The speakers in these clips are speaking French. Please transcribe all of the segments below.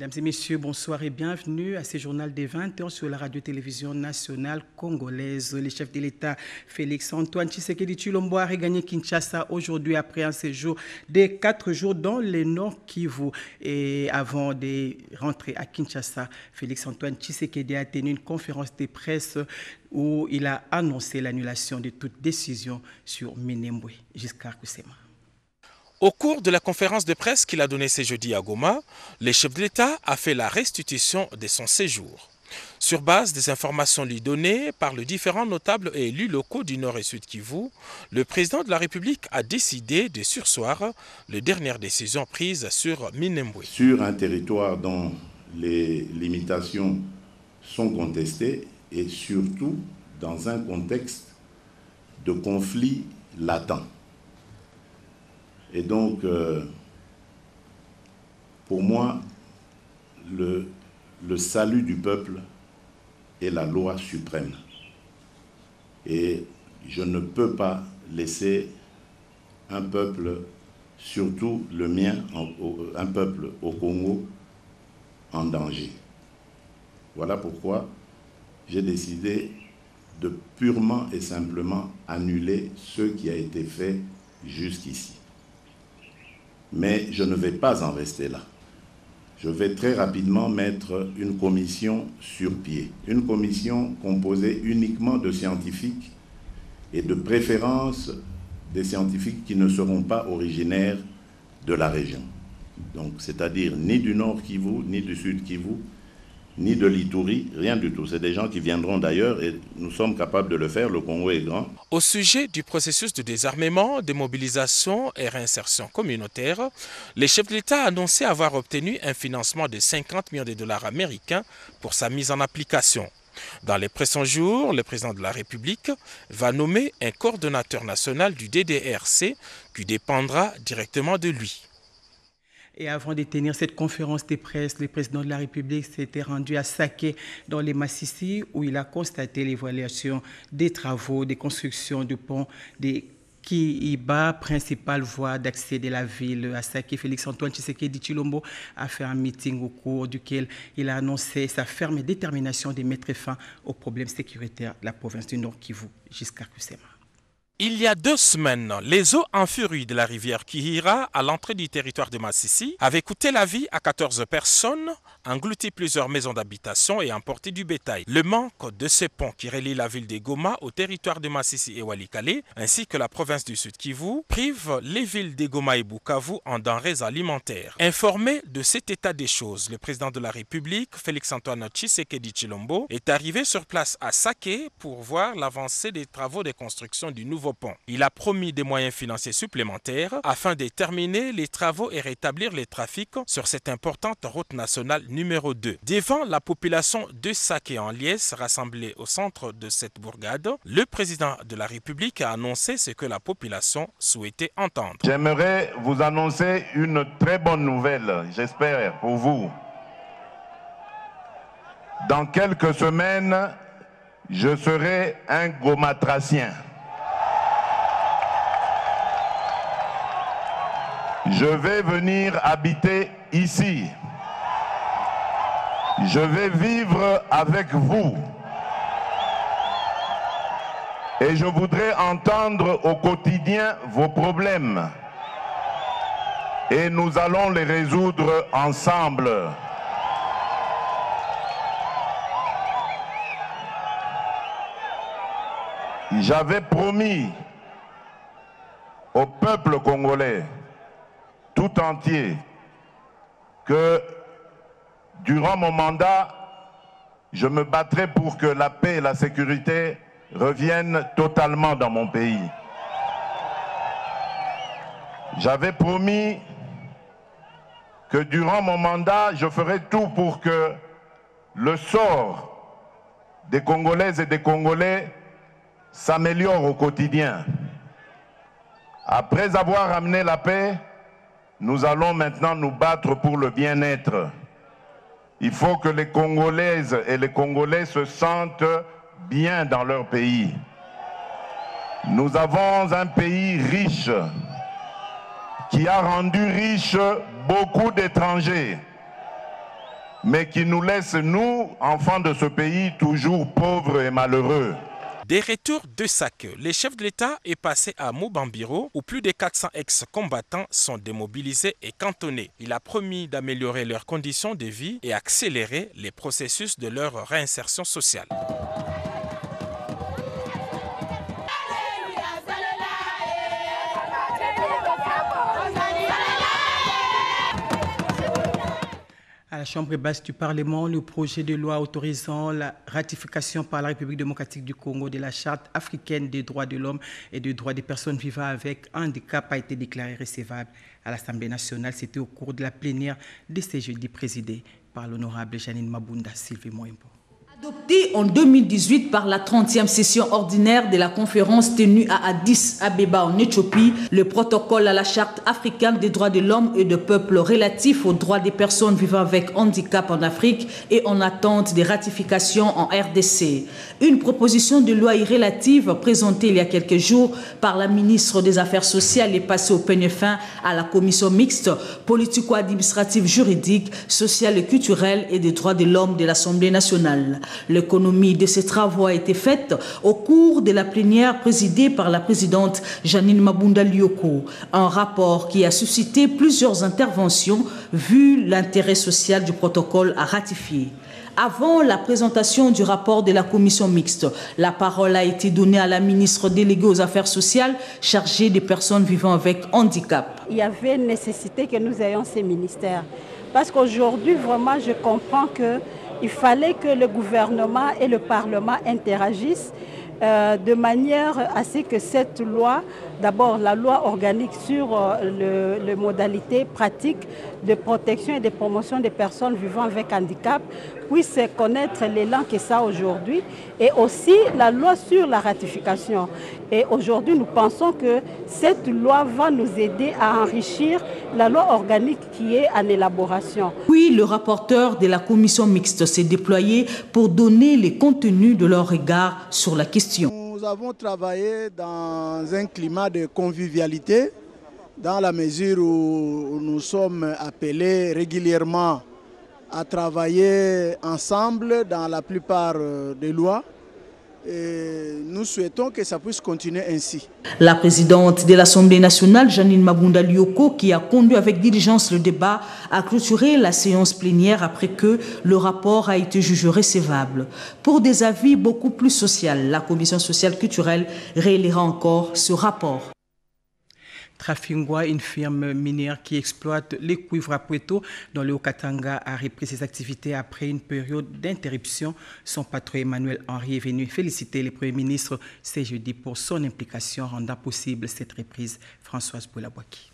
Mesdames et messieurs, bonsoir et bienvenue à ce journal des 20h sur la radio-télévision nationale congolaise. Le chef de l'État, Félix-Antoine Tshisekedi Tshilombo, a regagné Kinshasa aujourd'hui après un séjour de 4 jours dans le Nord Kivu. Et avant de rentrer à Kinshasa, Félix-Antoine Tshisekedi a tenu une conférence de presse où il a annoncé l'annulation de toute décision sur Minembwe. Giscard Kusema. Au cours de la conférence de presse qu'il a donnée ce jeudi à Goma, le chef de l'État a fait la restitution de son séjour. Sur base des informations lui données par les différents notables et élus locaux du Nord et Sud Kivu, le président de la République a décidé de surseoir les dernières décisions prises sur Minembwe. Sur un territoire dont les limitations sont contestées et surtout dans un contexte de conflit latent. Et donc, pour moi, le salut du peuple est la loi suprême. Et je ne peux pas laisser un peuple, surtout le mien, un peuple au Congo, en danger. Voilà pourquoi j'ai décidé de purement et simplement annuler ce qui a été fait jusqu'ici. Mais je ne vais pas en rester là. Je vais très rapidement mettre une commission sur pied. Une commission composée uniquement de scientifiques et de préférence des scientifiques qui ne seront pas originaires de la région. Donc, c'est-à-dire ni du Nord Kivu, ni du Sud Kivu, ni de l'Ituri, rien du tout. C'est des gens qui viendront d'ailleurs et nous sommes capables de le faire, le Congo est grand. Au sujet du processus de désarmement, de mobilisation et réinsertion communautaire, le chef de l'État a annoncé avoir obtenu un financement de 50 millions de dollars américains pour sa mise en application. Dans les prochains jours, le président de la République va nommer un coordonnateur national du DDRC qui dépendra directement de lui. Et avant de tenir cette conférence de presse, le président de la République s'était rendu à Saké, dans les Massissi, où il a constaté l'évaluation des travaux de construction du pont de Kiiba, principale voie d'accès de la ville à Saké. Félix-Antoine Tshisekedi Tshilombo a fait un meeting au cours duquel il a annoncé sa ferme détermination de mettre fin aux problèmes sécuritaires de la province du Nord Kivu. Giscard Kusema. Il y a 2 semaines, les eaux en furie de la rivière Kihira à l'entrée du territoire de Massissi avaient coûté la vie à 14 personnes, englouti plusieurs maisons d'habitation et emporté du bétail. Le manque de ce pont qui relie la ville de Goma au territoire de Massissi et Walikale, ainsi que la province du Sud Kivu, prive les villes de Goma et Bukavu en denrées alimentaires. Informé de cet état des choses, le président de la République, Félix-Antoine Tshisekedi Tshilombo, est arrivé sur place à Saké pour voir l'avancée des travaux de construction du nouveau pont. Il a promis des moyens financiers supplémentaires afin de terminer les travaux et rétablir les trafics sur cette importante route nationale numéro 2. Devant la population de Saké en liesse rassemblée au centre de cette bourgade, le président de la République a annoncé ce que la population souhaitait entendre. J'aimerais vous annoncer une très bonne nouvelle, j'espère, pour vous. Dans quelques semaines, je serai un gomatracien. Je vais venir habiter ici. Je vais vivre avec vous. Et je voudrais entendre au quotidien vos problèmes. Et nous allons les résoudre ensemble. J'avais promis au peuple congolais tout entier que durant mon mandat, je me battrai pour que la paix et la sécurité reviennent totalement dans mon pays. J'avais promis que durant mon mandat, je ferai tout pour que le sort des Congolaises et des Congolais s'améliore au quotidien. Après avoir amené la paix, nous allons maintenant nous battre pour le bien-être. Il faut que les Congolaises et les Congolais se sentent bien dans leur pays. Nous avons un pays riche qui a rendu riche beaucoup d'étrangers. mais qui nous laisse, nous, enfants de ce pays, toujours pauvres et malheureux. Des retours de Sake, le chef de l'État est passé à Mubambiro où plus de 400 ex-combattants sont démobilisés et cantonnés. Il a promis d'améliorer leurs conditions de vie et accélérer les processus de leur réinsertion sociale. À la Chambre basse du Parlement, le projet de loi autorisant la ratification par la République démocratique du Congo de la Charte africaine des droits de l'homme et des droits des personnes vivant avec handicap a été déclaré recevable à l'Assemblée nationale. C'était au cours de la plénière de ce jeudi présidée par l'honorable Janine Mabunda Sylvie Moimbo. Adopté en 2018 par la 30e session ordinaire de la conférence tenue à Addis Abeba en Éthiopie, le protocole à la Charte africaine des droits de l'homme et des peuples relatif aux droits des personnes vivant avec handicap en Afrique et en attente de ratification en RDC. Une proposition de loi relative présentée il y a quelques jours par la ministre des Affaires sociales est passée au peigne fin à la commission mixte politico-administrative juridique, sociale et culturelle et des droits de l'homme de l'Assemblée nationale. L'économie de ces travaux a été faite au cours de la plénière présidée par la présidente Janine Mabunda Lioko. Un rapport qui a suscité plusieurs interventions vu l'intérêt social du protocole à ratifier. Avant la présentation du rapport de la commission mixte, la parole a été donnée à la ministre déléguée aux Affaires sociales chargée des personnes vivant avec handicap. Il y avait une nécessité que nous ayons ces ministères. Parce qu'aujourd'hui, vraiment, je comprends qu'il fallait que le gouvernement et le Parlement interagissent de manière à ce que cette loi, d'abord la loi organique sur les modalités pratiques de protection et de promotion des personnes vivant avec handicap, puisse connaître l'élan que ça aujourd'hui, et aussi la loi sur la ratification. Et aujourd'hui, nous pensons que cette loi va nous aider à enrichir la loi organique qui est en élaboration. Puis, le rapporteur de la commission mixte s'est déployé pour donner les contenus de leur regard sur la question. Nous avons travaillé dans un climat de convivialité, dans la mesure où nous sommes appelés régulièrement à travailler ensemble dans la plupart des lois. Et nous souhaitons que ça puisse continuer ainsi. La présidente de l'Assemblée nationale, Janine Mabunda Lioko, qui a conduit avec diligence le débat, a clôturé la séance plénière après que le rapport a été jugé recevable. Pour des avis beaucoup plus sociaux, la commission sociale culturelle réélira encore ce rapport. Trafingwa, une firme minière qui exploite les cuivres à Puerto dans le Haut-Katanga, a repris ses activités après une période d'interruption. Son patron Emmanuel Henry est venu féliciter le Premier ministre ce jeudi pour son implication rendant possible cette reprise. Françoise Boulabouaki.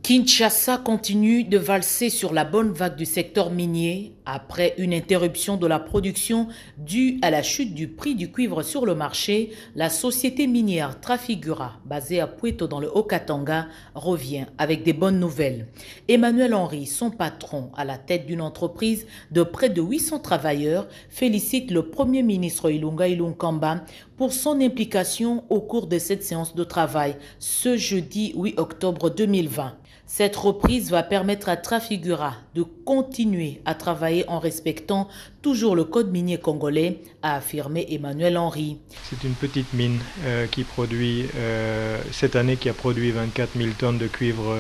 Kinshasa continue de valser sur la bonne vague du secteur minier après une interruption de la production due à la chute du prix du cuivre sur le marché. La société minière Trafigura, basée à Puerto dans le Haut-Katanga, revient avec des bonnes nouvelles. Emmanuel Henry, son patron à la tête d'une entreprise de près de 800 travailleurs, félicite le Premier ministre Ilunga Ilunkamba pour son implication au cours de cette séance de travail ce jeudi 8 octobre 2020. Cette reprise va permettre à Trafigura de continuer à travailler en respectant toujours le code minier congolais, a affirmé Emmanuel Henry. C'est une petite mine qui produit, cette année, qui a produit 24 000 tonnes de cuivre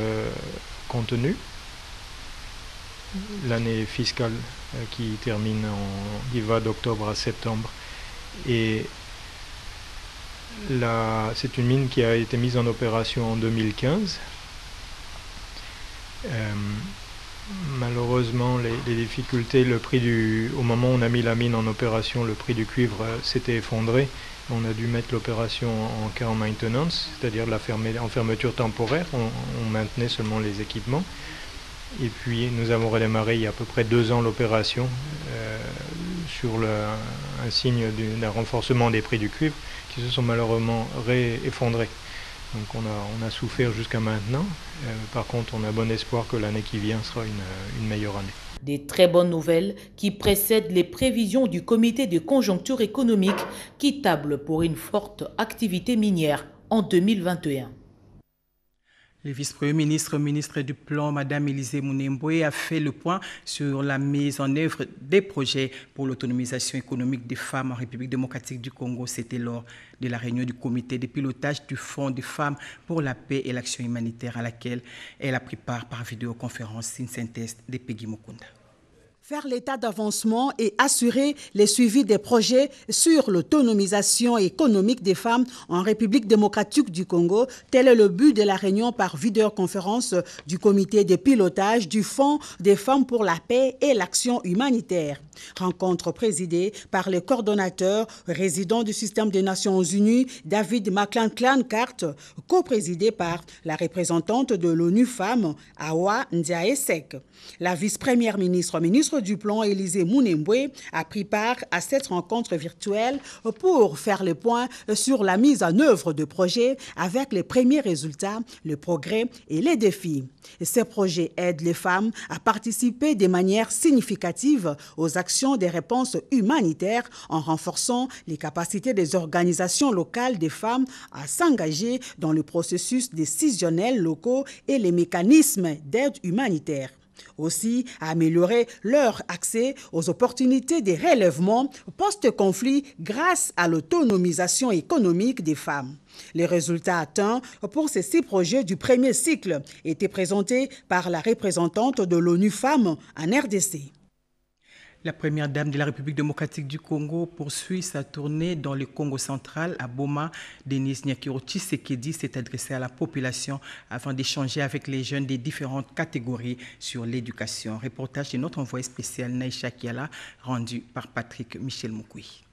contenu. L'année fiscale qui termine, qui va d'octobre à septembre. Et c'est une mine qui a été mise en opération en 2015. Malheureusement, les difficultés, au moment où on a mis la mine en opération, le prix du cuivre s'était effondré. On a dû mettre l'opération en cas en maintenance, c'est-à-dire en fermeture temporaire. On maintenait seulement les équipements. Et puis nous avons redémarré il y a à peu près 2 ans l'opération sur un signe d'un renforcement des prix du cuivre qui se sont malheureusement effondrés. Donc on a souffert jusqu'à maintenant. Par contre, on a bon espoir que l'année qui vient sera une meilleure année. Des très bonnes nouvelles qui précèdent les prévisions du comité de conjoncture économique qui table pour une forte activité minière en 2021. Le vice-premier ministre, ministre du Plan, Mme Élisée Mounemboué, a fait le point sur la mise en œuvre des projets pour l'autonomisation économique des femmes en République démocratique du Congo. C'était lors de la réunion du comité de pilotage du Fonds des femmes pour la paix et l'action humanitaire à laquelle elle a pris part par vidéoconférence. Une synthèse de Peggy Mukunda. Faire l'état d'avancement et assurer le suivi des projets sur l'autonomisation économique des femmes en République démocratique du Congo, tel est le but de la réunion par vidéoconférence du comité de pilotage du Fonds des femmes pour la paix et l'action humanitaire. Rencontre présidée par le coordonnateur résident du système des Nations Unies, David McClan-Cart, co-présidé par la représentante de l'ONU Femmes, Awa Ndiaye-Sek. La vice-première ministre, ministre du Plan, Élisée Mounemboué, a pris part à cette rencontre virtuelle pour faire le point sur la mise en œuvre de projets avec les premiers résultats, le progrès et les défis. Ces projets aident les femmes à participer de manière significative aux actions des réponses humanitaires en renforçant les capacités des organisations locales des femmes à s'engager dans le processus décisionnel locaux et les mécanismes d'aide humanitaire. Aussi, à améliorer leur accès aux opportunités de relèvement post-conflit grâce à l'autonomisation économique des femmes. Les résultats atteints pour ces 6 projets du premier cycle étaient présentés par la représentante de l'ONU Femmes en RDC. La première dame de la République démocratique du Congo poursuit sa tournée dans le Congo central à Boma. Denise Nyakiro Tshisekedi s'est adressée à la population afin d'échanger avec les jeunes des différentes catégories sur l'éducation. Reportage de notre envoyé spécial Naïcha Kiala, rendu par Patrick Michel Moukoui.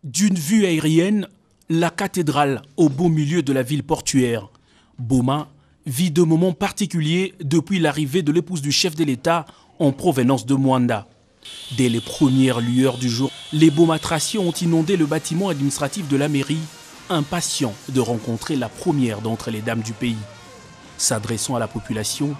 D'une vue aérienne, la cathédrale au beau milieu de la ville portuaire. Boma vit de moments particuliers depuis l'arrivée de l'épouse du chef de l'État en provenance de Mwanda. Dès les premières lueurs du jour, les Bomatraciens ont inondé le bâtiment administratif de la mairie, impatients de rencontrer la première d'entre les dames du pays. S'adressant à la population,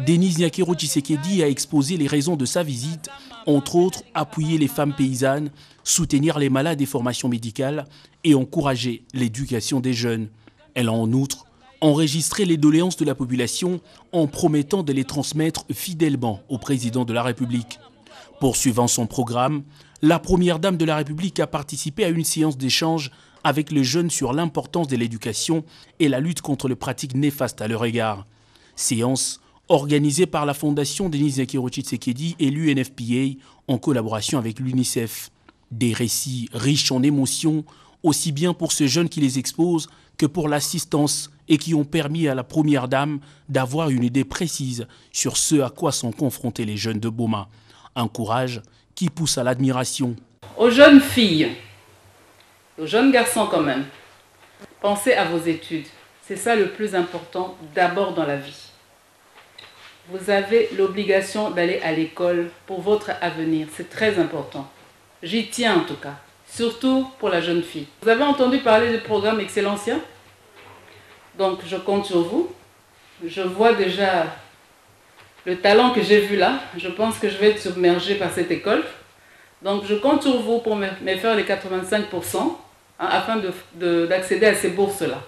Denise Nyakiro Tshisekedi a exposé les raisons de sa visite, entre autres appuyer les femmes paysannes, soutenir les malades des formations médicales et encourager l'éducation des jeunes. Elle a en outre enregistrer les doléances de la population en promettant de les transmettre fidèlement au président de la République. Poursuivant son programme, la première dame de la République a participé à une séance d'échange avec les jeunes sur l'importance de l'éducation et la lutte contre les pratiques néfastes à leur égard. Séance organisée par la Fondation Denise Nyakiro Tshisekedi et l'UNFPA en collaboration avec l'UNICEF. Des récits riches en émotions, aussi bien pour ces jeunes qui les exposent que pour l'assistance et qui ont permis à la première dame d'avoir une idée précise sur ce à quoi sont confrontés les jeunes de Boma. Un courage qui pousse à l'admiration. Aux jeunes filles, aux jeunes garçons quand même, pensez à vos études. C'est ça le plus important d'abord dans la vie. Vous avez l'obligation d'aller à l'école pour votre avenir. C'est très important. J'y tiens en tout cas. Surtout pour la jeune fille. Vous avez entendu parler du programme Excellencia? Donc je compte sur vous. Je vois déjà le talent que j'ai vu là. Je pense que je vais être submergée par cette école. Donc je compte sur vous pour me faire les 85% afin d'accéder à ces bourses-là.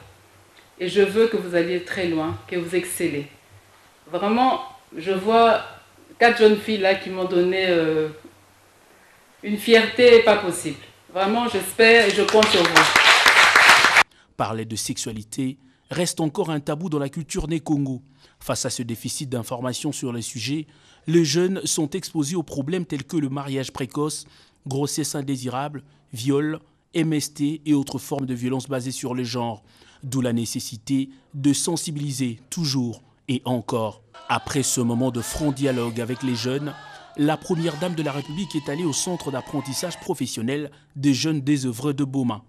Et je veux que vous alliez très loin, que vous excellez. Vraiment, je vois 4 jeunes filles là qui m'ont donné une fierté pas possible. Vraiment, j'espère et je compte sur vous. Parler de sexualité reste encore un tabou dans la culture né Congo. Face à ce déficit d'informations sur le sujet, les jeunes sont exposés aux problèmes tels que le mariage précoce, grossesse indésirable, viol, MST et autres formes de violence basées sur le genre. D'où la nécessité de sensibiliser toujours et encore. Après ce moment de franc dialogue avec les jeunes, la première dame de la République est allée au centre d'apprentissage professionnel des jeunes désœuvreux de Boma.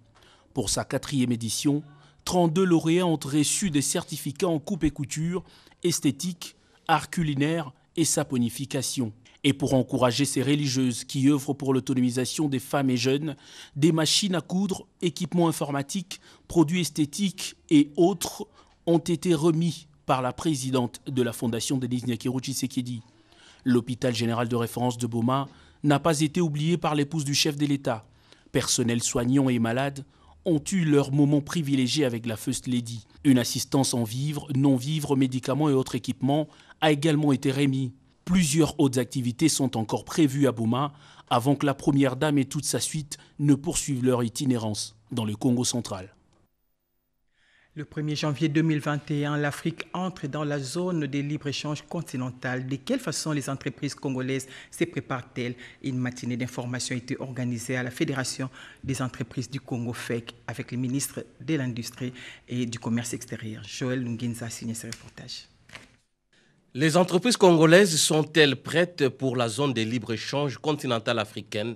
Pour sa 4e édition, 32 lauréats ont reçu des certificats en coupe et couture, esthétique, art culinaire et saponification. Et pour encourager ces religieuses qui œuvrent pour l'autonomisation des femmes et jeunes, des machines à coudre, équipements informatiques, produits esthétiques et autres ont été remis par la présidente de la Fondation Denise Nyakiro Tshisekedi. L'hôpital général de référence de Boma n'a pas été oublié par l'épouse du chef de l'État. Personnel soignant et malade ont eu leur moment privilégié avec la First Lady. Une assistance en vivres, non-vivres, médicaments et autres équipements a également été remis. Plusieurs autres activités sont encore prévues à Boma avant que la Première Dame et toute sa suite ne poursuivent leur itinérance dans le Congo central. Le 1er janvier 2021, l'Afrique entre dans la zone de libre-échange continentale. De quelle façon les entreprises congolaises se préparent-elles? Une matinée d'information a été organisée à la Fédération des entreprises du Congo FEC avec le ministre de l'Industrie et du Commerce extérieur. Joël Ngunza a signé ce reportage. Les entreprises congolaises sont-elles prêtes pour la zone de libre-échange continentale africaine?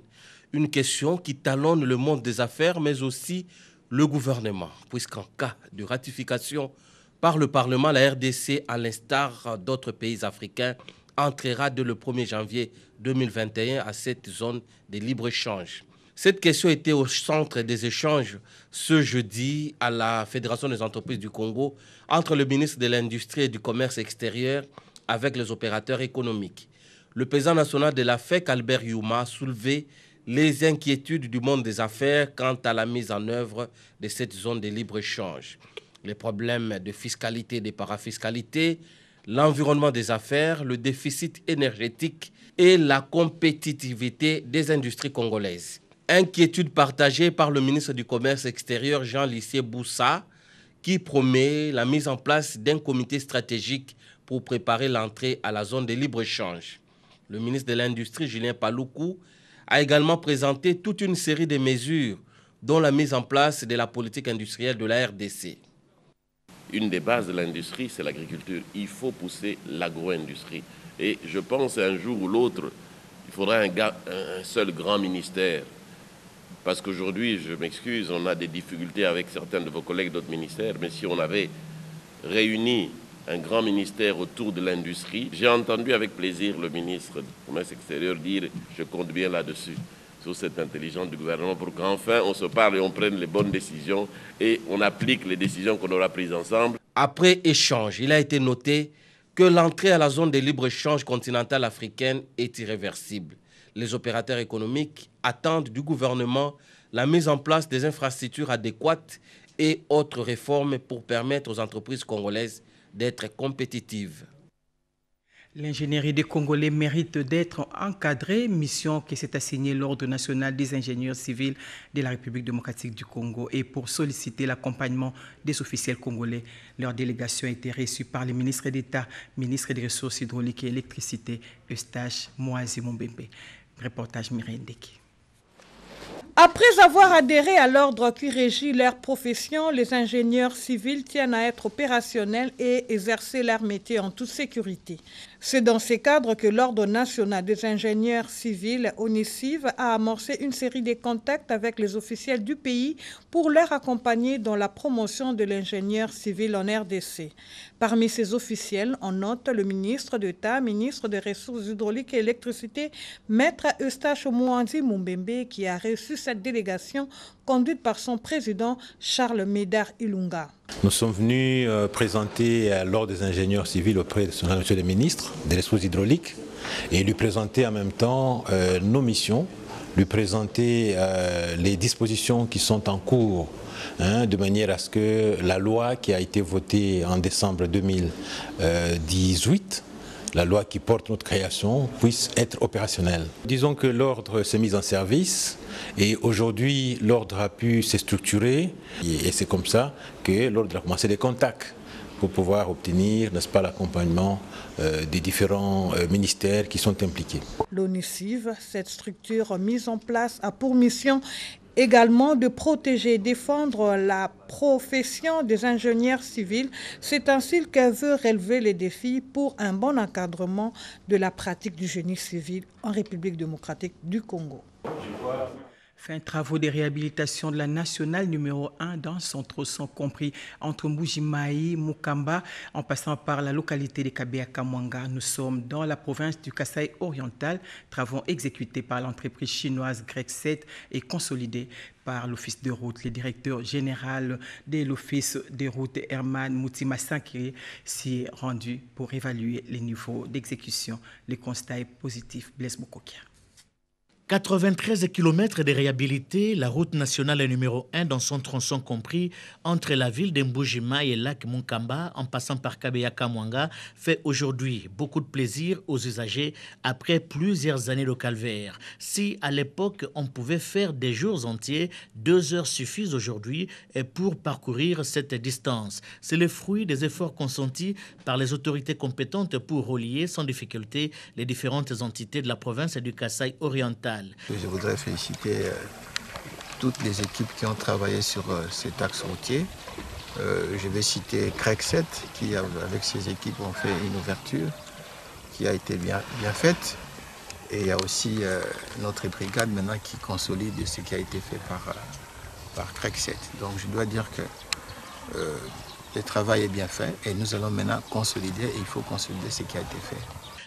Une question qui talonne le monde des affaires, mais aussi le gouvernement, puisqu'en cas de ratification par le Parlement, la RDC, à l'instar d'autres pays africains, entrera dès le 1er janvier 2021 à cette zone de libre-échange. Cette question était au centre des échanges ce jeudi à la Fédération des entreprises du Congo entre le ministre de l'Industrie et du Commerce extérieur avec les opérateurs économiques. Le président national de la FEC, Albert Youma, a soulevé les inquiétudes du monde des affaires quant à la mise en œuvre de cette zone de libre-échange. Les problèmes de fiscalité et de parafiscalité, l'environnement des affaires, le déficit énergétique et la compétitivité des industries congolaises. Inquiétude partagée par le ministre du Commerce extérieur, Jean-Lissier Boussa, qui promet la mise en place d'un comité stratégique pour préparer l'entrée à la zone de libre-échange. Le ministre de l'Industrie, Julien Paluku, a également présenté toute une série de mesures, dont la mise en place de la politique industrielle de la RDC. Une des bases de l'industrie, c'est l'agriculture. Il faut pousser l'agro-industrie. Et je pense un jour ou l'autre, il faudra un seul grand ministère. Parce qu'aujourd'hui, je m'excuse, on a des difficultés avec certains de vos collègues d'autres ministères, mais si on avait réuni un grand ministère autour de l'industrie. J'ai entendu avec plaisir le ministre du Commerce extérieur dire « je compte bien là-dessus » sur cette intelligence du gouvernement pour qu'enfin on se parle et on prenne les bonnes décisions et on applique les décisions qu'on aura prises ensemble. Après échange, il a été noté que l'entrée à la zone de libre-échange continentale africaine est irréversible. Les opérateurs économiques attendent du gouvernement la mise en place des infrastructures adéquates et autres réformes pour permettre aux entreprises congolaises d'être compétitive. L'ingénierie des Congolais mérite d'être encadrée, mission qui s'est assignée l'Ordre national des ingénieurs civils de la République démocratique du Congo. Et pour solliciter l'accompagnement des officiels congolais, leur délégation a été reçue par le ministre d'État, ministre des Ressources hydrauliques et électricité, Eustache Moazi Mumbembe. Reportage Mireille Ndeki. Après avoir adhéré à l'ordre qui régit leur profession, les ingénieurs civils tiennent à être opérationnels et exercer leur métier en toute sécurité. C'est dans ces cadres que l'Ordre national des ingénieurs civils, ONICIV, a amorcé une série de contacts avec les officiels du pays pour leur accompagner dans la promotion de l'ingénieur civil en RDC. Parmi ces officiels, on note le ministre d'État, ministre des Ressources hydrauliques et électricité, Maître Eustache Moazi Mumbembe, qui a reçu cette délégation conduite par son président Charles Médard Ilunga. Nous sommes venus présenter l'Ordre des ingénieurs civils auprès de monsieur le ministre des Ressources hydrauliques et lui présenter en même temps nos missions, lui présenter les dispositions qui sont en cours, de manière à ce que la loi qui a été votée en décembre 2018, la loi qui porte notre création, puisse être opérationnelle. Disons que l'ordre s'est mis en service et aujourd'hui l'ordre a pu se structurer et c'est comme ça que l'ordre a commencé des contacts pour pouvoir obtenir, n'est-ce pas, l'accompagnement des différents ministères qui sont impliqués. L'ONICIV, cette structure mise en place, a pour mission également de protéger et défendre la profession des ingénieurs civils. C'est ainsi qu'elle veut relever les défis pour un bon encadrement de la pratique du génie civil en République démocratique du Congo. Fin travaux de réhabilitation de la nationale numéro 1 dans son tronçon compris entre Mbujimayi, Mukamba, en passant par la localité de Kabea-Kamwanga. Nous sommes dans la province du Kasaï oriental. Travaux exécutés par l'entreprise chinoise Grec 7 et consolidés par l'Office de route. Le directeur général de l'Office de route, Herman Moutima Sankiri, s'y est rendu pour évaluer les niveaux d'exécution. Le constat est positif. Blaise Bokokia. 93 km de réhabilité, la route nationale numéro 1 dans son tronçon compris entre la ville d'Mbujima et le lac Munkamba en passant par Kabeya-Kamwanga fait aujourd'hui beaucoup de plaisir aux usagers après plusieurs années de calvaire. Si à l'époque on pouvait faire des jours entiers, 2 heures suffisent aujourd'hui pour parcourir cette distance. C'est le fruit des efforts consentis par les autorités compétentes pour relier sans difficulté les différentes entités de la province du Kasaï oriental. Je voudrais féliciter toutes les équipes qui ont travaillé sur cet axe routier. Je vais citer Craig 7 qui, avec ses équipes, ont fait une ouverture qui a été bien faite. Et il y a aussi notre brigade maintenant qui consolide ce qui a été fait par Craig 7. Donc je dois dire que le travail est bien fait et nous allons maintenant consolider et il faut consolider ce qui a été fait.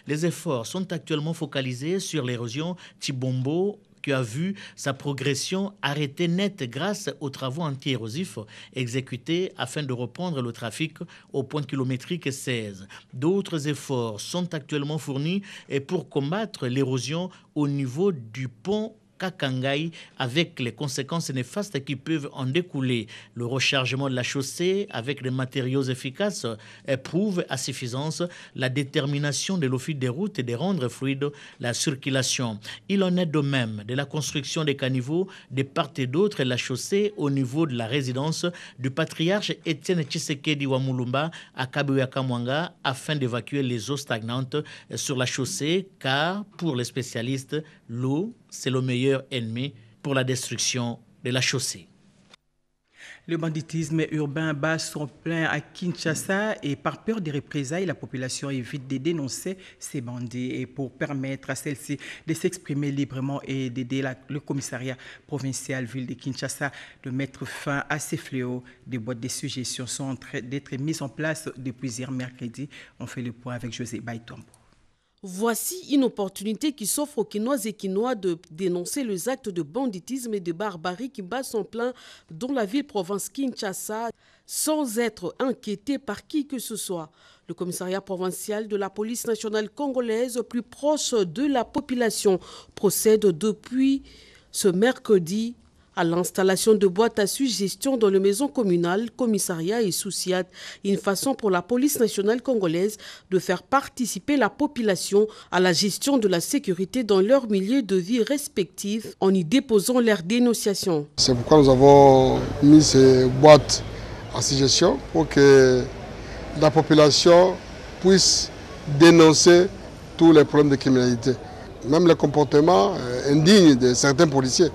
Les efforts sont actuellement focalisés sur l'érosion Tibombo qui a vu sa progression arrêtée nette grâce aux travaux anti-érosifs exécutés afin de reprendre le trafic au point kilométrique 16. D'autres efforts sont actuellement fournis pour combattre l'érosion au niveau du pont Kakangai avec les conséquences néfastes qui peuvent en découler. Le rechargement de la chaussée avec des matériaux efficaces prouve à suffisance la détermination de l'Office des routes de rendre fluide la circulation. Il en est de même de la construction des caniveaux de part et d'autre de la chaussée au niveau de la résidence du patriarche Étienne Tshisekedi Wamulumba à Kabeya-Kamwanga afin d'évacuer les eaux stagnantes sur la chaussée car pour les spécialistes, l'eau c'est le meilleur ennemi pour la destruction de la chaussée. Le banditisme urbain bat son plein à Kinshasa et par peur des représailles, la population évite de dénoncer ces bandits. Et pour permettre à celle-ci de s'exprimer librement et d'aider le commissariat provincial ville de Kinshasa de mettre fin à ces fléaux, des boîtes de suggestions sont en train d'être mises en place depuis hier mercredi. On fait le point avec José Baïtombo. Voici une opportunité qui s'offre aux Kinoises et Kinois de dénoncer les actes de banditisme et de barbarie qui battent son plein dans la ville-province Kinshasa sans être inquiété par qui que ce soit. Le commissariat provincial de la police nationale congolaise, plus proche de la population, procède depuis ce mercredi à l'installation de boîtes à suggestions dans les maisons communales, commissariats et souciat, une façon pour la police nationale congolaise de faire participer la population à la gestion de la sécurité dans leur milieu de vie respectifs en y déposant leurs dénonciations. C'est pourquoi nous avons mis ces boîtes à suggestions pour que la population puisse dénoncer tous les problèmes de criminalité, même les comportements indignes de certains policiers.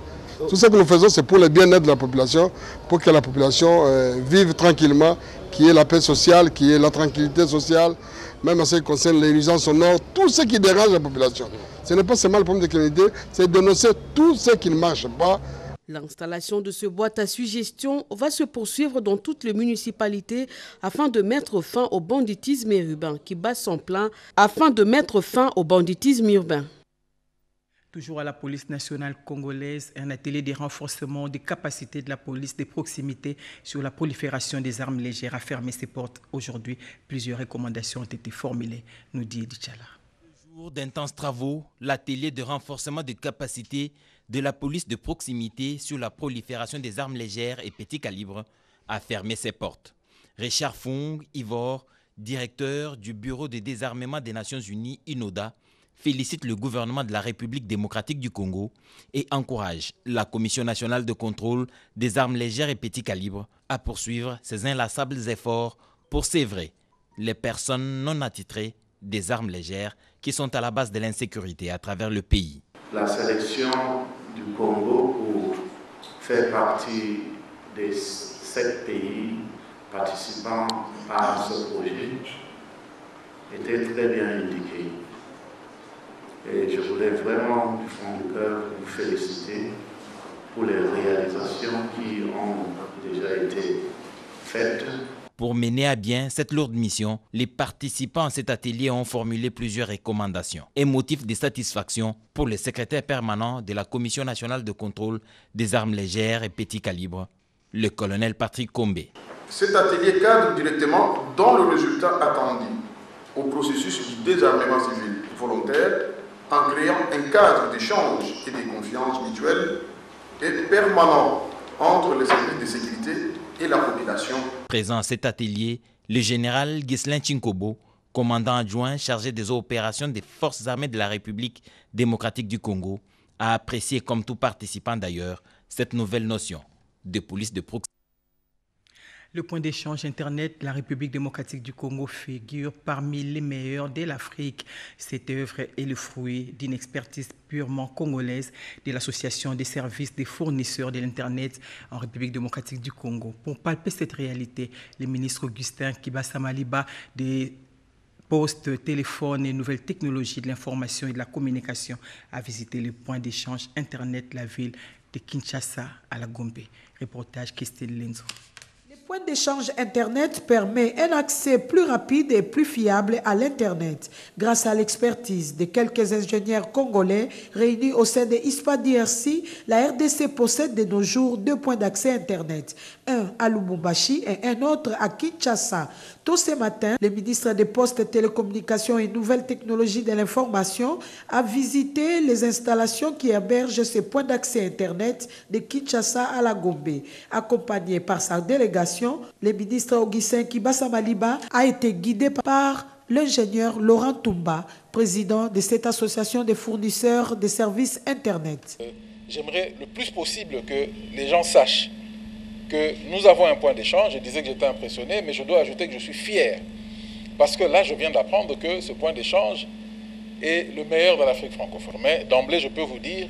Tout ce que nous faisons, c'est pour le bien-être de la population, pour que la population vive tranquillement, qu'il y ait la paix sociale, qu'il y ait la tranquillité sociale, même en ce qui concerne les nuisances sonores, tout ce qui dérange la population. Ce n'est pas seulement le problème de criminalité, c'est dénoncer tout ce qui ne marche pas. L'installation de ce boîte à suggestions va se poursuivre dans toutes les municipalités afin de mettre fin au banditisme urbain qui bat son plein, Toujours à la police nationale congolaise, un atelier de renforcement des capacités de la police de proximité sur la prolifération des armes légères a fermé ses portes. Aujourd'hui, plusieurs recommandations ont été formulées, nous dit Dichala. Jour d'intenses travaux, l'atelier de renforcement des capacités de la police de proximité sur la prolifération des armes légères et petits calibres a fermé ses portes. Richard Fung Ivor, directeur du Bureau de désarmement des Nations Unies, INODA, félicite le gouvernement de la République démocratique du Congo et encourage la Commission nationale de contrôle des armes légères et petits calibres à poursuivre ses inlassables efforts pour sévrer les personnes non attitrées des armes légères qui sont à la base de l'insécurité à travers le pays. La sélection du Congo pour faire partie des 7 pays participants à ce projet était très bien indiquée. Et je voulais vraiment, du fond du cœur, vous féliciter pour les réalisations qui ont déjà été faites. Pour mener à bien cette lourde mission, les participants à cet atelier ont formulé plusieurs recommandations et motifs de satisfaction pour le secrétaire permanent de la Commission nationale de contrôle des armes légères et petits calibres, le colonel Patrick Combé. Cet atelier cadre directement dans le résultat attendu au processus du désarmement civil volontaire en créant un cadre d'échange et de confiance mutuelle et permanent entre les services de sécurité et la population. Présent à cet atelier, le général Ghislain Chinkobo, commandant adjoint chargé des opérations des forces armées de la République démocratique du Congo, a apprécié, comme tout participant d'ailleurs, cette nouvelle notion de police de proximité. Le point d'échange Internet de la République démocratique du Congo figure parmi les meilleurs de l'Afrique. Cette œuvre est le fruit d'une expertise purement congolaise de l'Association des services des fournisseurs de l'Internet en République démocratique du Congo. Pour palper cette réalité, le ministre Augustin Kibasa Maliba des Postes, téléphones et nouvelles technologies de l'information et de la communication a visité le point d'échange Internet de la ville de Kinshasa à la Gombe. Reportage Christine Lenzo. Le point d'échange Internet permet un accès plus rapide et plus fiable à l'Internet grâce à l'expertise de quelques ingénieurs congolais réunis au sein de ISPA DRC. La RDC possède de nos jours 2 points d'accès Internet, un à Lubumbashi et un autre à Kinshasa. Tôt ce matin, le ministre des Postes, Télécommunications et Nouvelles Technologies de l'Information a visité les installations qui hébergent ces points d'accès Internet de Kinshasa à la Gombe. Accompagné par sa délégation, le ministre Augustin Kibasa Maliba a été guidé par l'ingénieur Laurent Toumba, président de cette association des fournisseurs de services Internet. J'aimerais le plus possible que les gens sachent que nous avons un point d'échange. Je disais que j'étais impressionné, mais je dois ajouter que je suis fier. Parce que là, je viens d'apprendre que ce point d'échange est le meilleur de l'Afrique francophone. Mais d'emblée, je peux vous dire,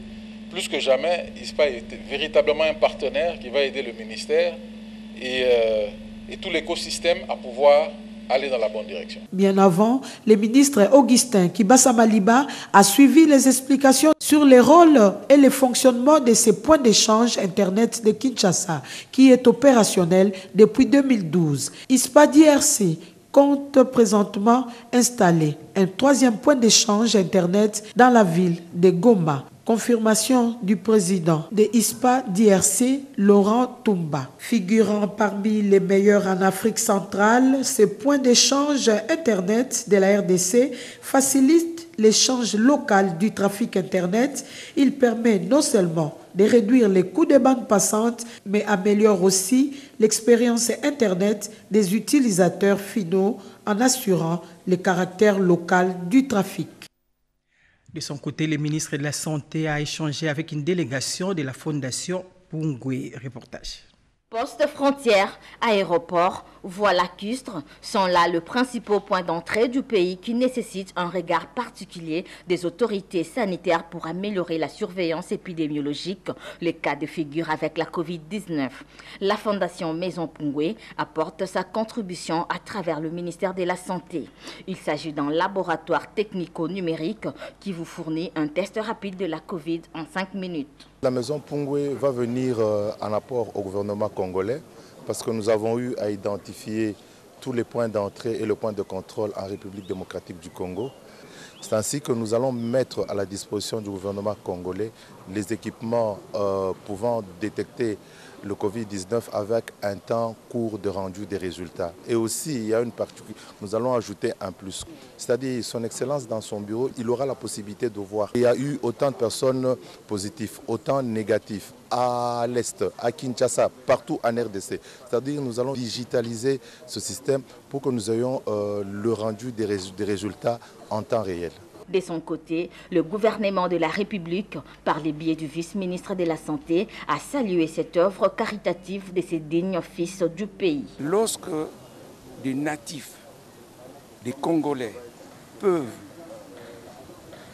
plus que jamais, ISPA est véritablement un partenaire qui va aider le ministère et tout l'écosystème à pouvoir aller dans la bonne direction. Bien avant, le ministre Augustin Kibasa Maliba a suivi les explications sur les rôles et le fonctionnement de ces points d'échange Internet de Kinshasa, qui est opérationnel depuis 2012. ISPA DRC compte présentement installer un 3e point d'échange Internet dans la ville de Goma. Confirmation du président de ISPA DRC, Laurent Toumba. Figurant parmi les meilleurs en Afrique centrale, ce point d'échange Internet de la RDC facilite l'échange local du trafic Internet. Il permet non seulement de réduire les coûts des bandes passantes, mais améliore aussi l'expérience Internet des utilisateurs finaux en assurant le caractère local du trafic. De son côté, le ministre de la Santé a échangé avec une délégation de la Fondation Pungwe. Reportage. Postes frontières, aéroports, voies lacustres sont là le principal point d'entrée du pays qui nécessite un regard particulier des autorités sanitaires pour améliorer la surveillance épidémiologique, les cas de figure avec la Covid-19. La Fondation Maison Pungwe apporte sa contribution à travers le ministère de la Santé. Il s'agit d'un laboratoire technico-numérique qui vous fournit un test rapide de la Covid en 5 minutes. La Maison Pungwe va venir en apport au gouvernement congolais parce que nous avons eu à identifier tous les points d'entrée et le point de contrôle en République démocratique du Congo. C'est ainsi que nous allons mettre à la disposition du gouvernement congolais les équipements pouvant détecter le Covid-19 avec un temps court de rendu des résultats. Et aussi, il y a une particularité, nous allons ajouter un plus. C'est-à-dire, son Excellence dans son bureau, il aura la possibilité de voir. Il y a eu autant de personnes positives, autant négatives à l'Est, à Kinshasa, partout en RDC. C'est-à-dire, nous allons digitaliser ce système pour que nous ayons le rendu des résultats en temps réel. De son côté, le gouvernement de la République, par le biais du vice-ministre de la Santé, a salué cette œuvre caritative de ces dignes fils du pays. Lorsque des natifs, des Congolais, peuvent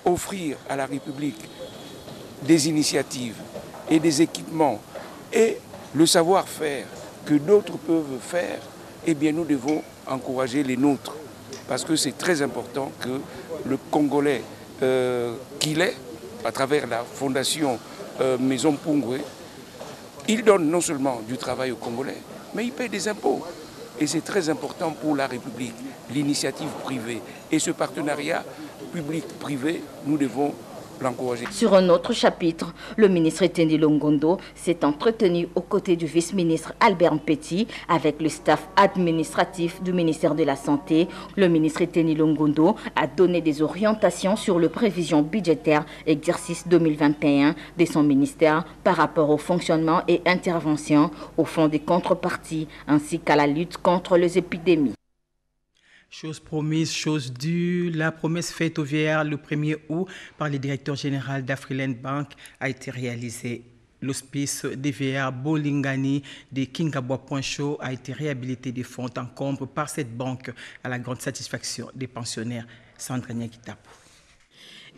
offrir à la République des initiatives et des équipements et le savoir-faire que d'autres peuvent faire, eh bien nous devons encourager les nôtres. Parce que c'est très important que le Congolais qu'il est, à travers la fondation Maison Pungwe, il donne non seulement du travail aux Congolais, mais il paye des impôts. Et c'est très important pour la République, l'initiative privée. Et ce partenariat public-privé, nous devons l'encourager. Sur un autre chapitre, le ministre Eteni Longondo s'est entretenu aux côtés du vice-ministre Albert Mpeti avec le staff administratif du ministère de la Santé. Le ministre Eteni Longondo a donné des orientations sur les prévisions budgétaires exercice 2021 de son ministère par rapport au fonctionnement et intervention au fonds des contreparties ainsi qu'à la lutte contre les épidémies. Chose promise, chose due, la promesse faite aux vieillards le 1er août par le directeur général d'Afriland Bank a été réalisée. L'hospice des vieillards Bolingani de Kingabwa-Poincho a été réhabilité de fond en comble par cette banque à la grande satisfaction des pensionnaires. Sandra Nyakitapo.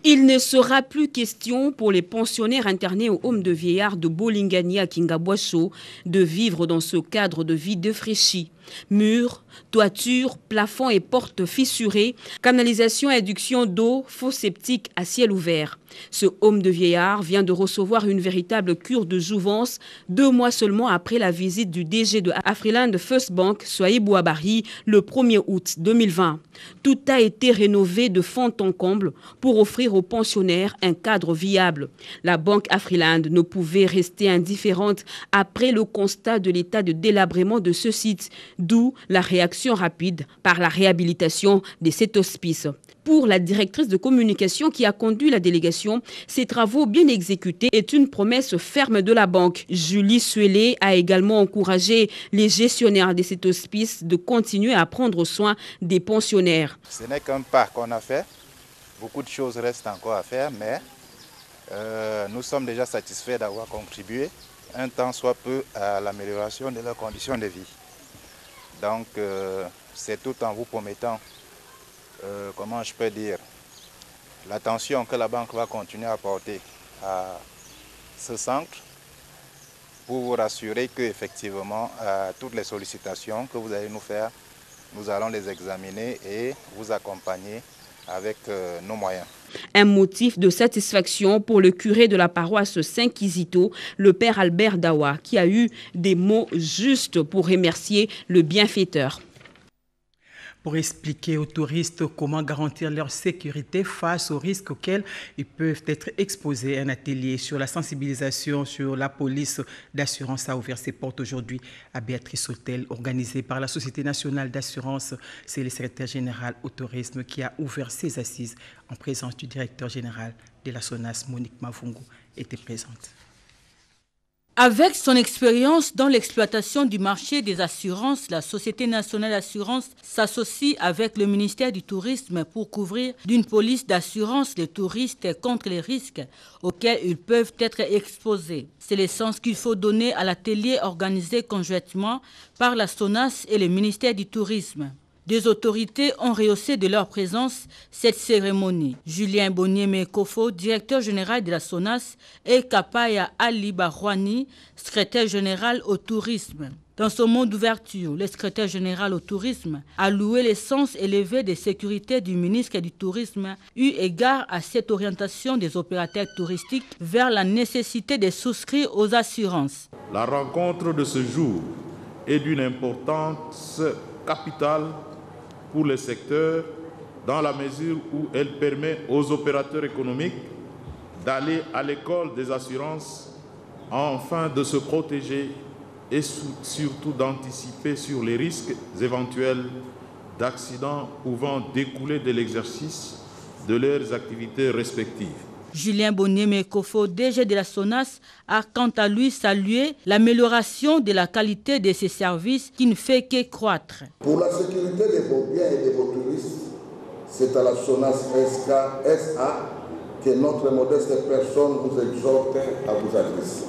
Il ne sera plus question pour les pensionnaires internés au home de vieillards de Bolingani à Kingabwa-Poincho de vivre dans ce cadre de vie défraîchi. Murs, toitures, plafonds et portes fissurées, canalisation et induction d'eau, fosse septique à ciel ouvert. Ce home de vieillards vient de recevoir une véritable cure de jouvence 2 mois seulement après la visite du DG de Afriland First Bank, Sohaib Ouabari, le 1er août 2020. Tout a été rénové de fond en comble pour offrir aux pensionnaires un cadre viable. La banque Afriland ne pouvait rester indifférente après le constat de l'état de délabrement de ce site, d'où la réaction rapide par la réhabilitation de cet hospice. Pour la directrice de communication qui a conduit la délégation, ces travaux bien exécutés est une promesse ferme de la banque. Julie Suélé a également encouragé les gestionnaires de cet hospice de continuer à prendre soin des pensionnaires. Ce n'est qu'un pas qu'on a fait. Beaucoup de choses restent encore à faire, mais nous sommes déjà satisfaits d'avoir contribué un temps soit peu à l'amélioration de leurs conditions de vie. Donc, c'est tout en vous promettant, comment je peux dire, l'attention que la banque va continuer à porter à ce centre pour vous rassurer qu'effectivement, toutes les sollicitations que vous allez nous faire, nous allons les examiner et vous accompagner avec nos moyens. Un motif de satisfaction pour le curé de la paroisse Saint-Kizito, le père Albert Dawa, qui a eu des mots justes pour remercier le bienfaiteur. Pour expliquer aux touristes comment garantir leur sécurité face aux risques auxquels ils peuvent être exposés, un atelier sur la sensibilisation sur la police d'assurance a ouvert ses portes aujourd'hui à Béatrice Hôtel, organisé par la Société nationale d'assurance. C'est le secrétaire général au tourisme qui a ouvert ses assises en présence du directeur général de la SONAS, Monique Mavungu, était présente. Avec son expérience dans l'exploitation du marché des assurances, la Société nationale d'assurance s'associe avec le ministère du Tourisme pour couvrir d'une police d'assurance les touristes contre les risques auxquels ils peuvent être exposés. C'est le sens qu'il faut donner à l'atelier organisé conjointement par la SONAS et le ministère du Tourisme. Des autorités ont rehaussé de leur présence cette cérémonie. Julien Bonnier-Mekofo, directeur général de la SONAS, et Kapaya Ali Barouani, secrétaire général au tourisme. Dans son mot d'ouverture, le secrétaire général au tourisme a loué le sens élevé de sécurité du ministre du Tourisme, eu égard à cette orientation des opérateurs touristiques vers la nécessité de souscrire aux assurances. La rencontre de ce jour est d'une importance capitale pour le secteur dans la mesure où elle permet aux opérateurs économiques d'aller à l'école des assurances afin de se protéger et surtout d'anticiper sur les risques éventuels d'accidents pouvant découler de l'exercice de leurs activités respectives. Julien Bonnier-Mekofo, DG de la SONAS, a quant à lui salué l'amélioration de la qualité de ses services qui ne fait que croître. Pour la sécurité de vos biens et de vos touristes, c'est à la SONAS SA que notre modeste personne vous exhorte à vous adresser.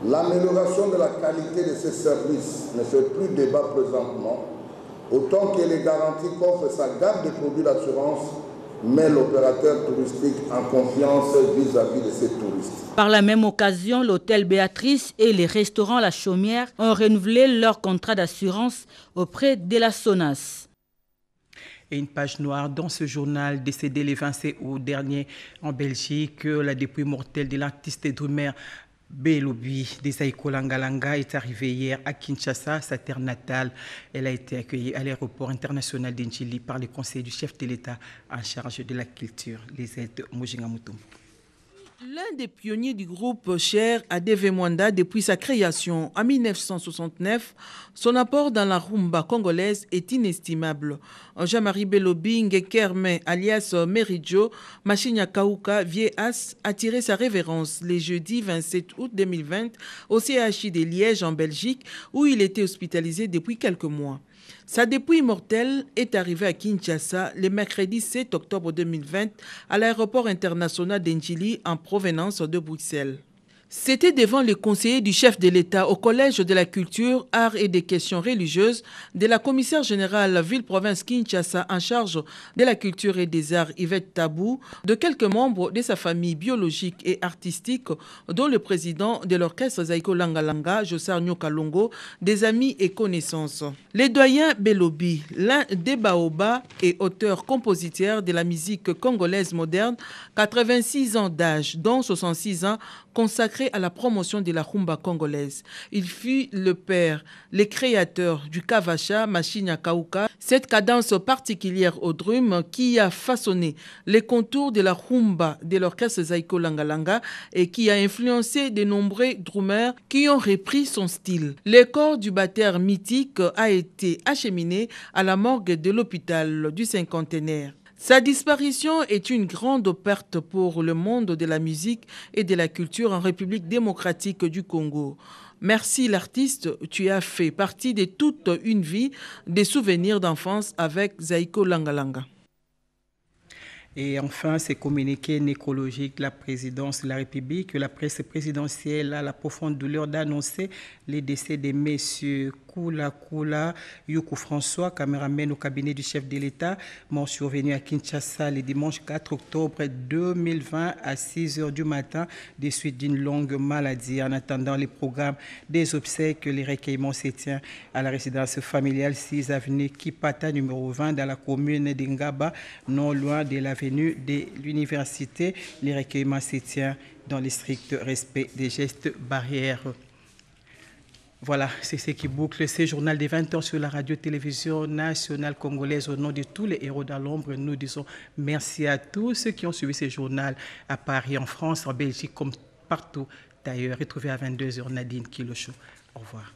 L'amélioration de la qualité de ces services ne fait plus débat présentement, autant que les garanties qu'offre sa gamme de produits d'assurance met l'opérateur touristique en confiance vis-à-vis de ses touristes. Par la même occasion, l'hôtel Béatrice et les restaurants La Chaumière ont renouvelé leur contrat d'assurance auprès de la SONAS. Et une page noire dans ce journal décédé le 27 août dernier en Belgique, la dépouille mortelle de l'artiste Drumer Belobi Desaiko Langalanga est arrivée hier à Kinshasa, sa terre natale. Elle a été accueillie à l'aéroport international d'Indjili par le conseil du chef de l'État en charge de la culture, les aides Mujingamutum. L'un des pionniers du groupe Cher Adeve Mwanda depuis sa création en 1969, son apport dans la rumba congolaise est inestimable. Jean-Marie Belobi Ngekerme alias Meridjo Machinya Kauka Vieas a tiré sa révérence les jeudis 27 août 2020 au CHI de Liège en Belgique où il était hospitalisé depuis quelques mois. Sa dépouille mortelle est arrivée à Kinshasa le mercredi 7 octobre 2020 à l'aéroport international d'Indjili en provenance de Bruxelles. C'était devant les conseillers du chef de l'État au Collège de la culture, arts et des questions religieuses de la commissaire générale ville-province Kinshasa en charge de la culture et des arts Yvette Tabou, de quelques membres de sa famille biologique et artistique, dont le président de l'orchestre Zaiko Langalanga, Jossar Nyokalongo, des amis et connaissances. Les doyens Belobi, l'un des Baoba et auteur-compositeur de la musique congolaise moderne, 86 ans d'âge, dont 66 ans consacré à la promotion de la rumba congolaise. Il fut le père, le créateur du Kavacha Machinya Kauka, cette cadence particulière au drum qui a façonné les contours de la rumba de l'orchestre Zaiko Langalanga et qui a influencé de nombreux drummers qui ont repris son style. Le corps du batteur mythique a été acheminé à la morgue de l'hôpital du Cinquantenaire. Sa disparition est une grande perte pour le monde de la musique et de la culture en République démocratique du Congo. Merci l'artiste, tu as fait partie de toute une vie des souvenirs d'enfance avec Zaiko Langalanga. Et enfin, ces communiqués nécrologiques de la présidence de la République, la presse présidentielle a la profonde douleur d'annoncer les décès des messieurs Kula Youkou François, caméraman au cabinet du chef de l'État, mort survenu à Kinshasa le dimanche 4 octobre 2020 à 6 h du matin, des suites d'une longue maladie. En attendant les programmes des obsèques, les recueillements se tient à la résidence familiale 6 avenue Kipata, numéro 20, dans la commune d'Ingaba, non loin de l'avenue de l'université. Les recueillements se tient dans le strict respect des gestes barrières. Voilà, c'est ce qui boucle ce journal des 20 h sur la radio-télévision nationale congolaise. Au nom de tous les héros dans l'ombre, nous disons merci à tous ceux qui ont suivi ce journal à Paris, en France, en Belgique, comme partout d'ailleurs. Retrouvez à 22 h Nadine Kilocho. Au revoir.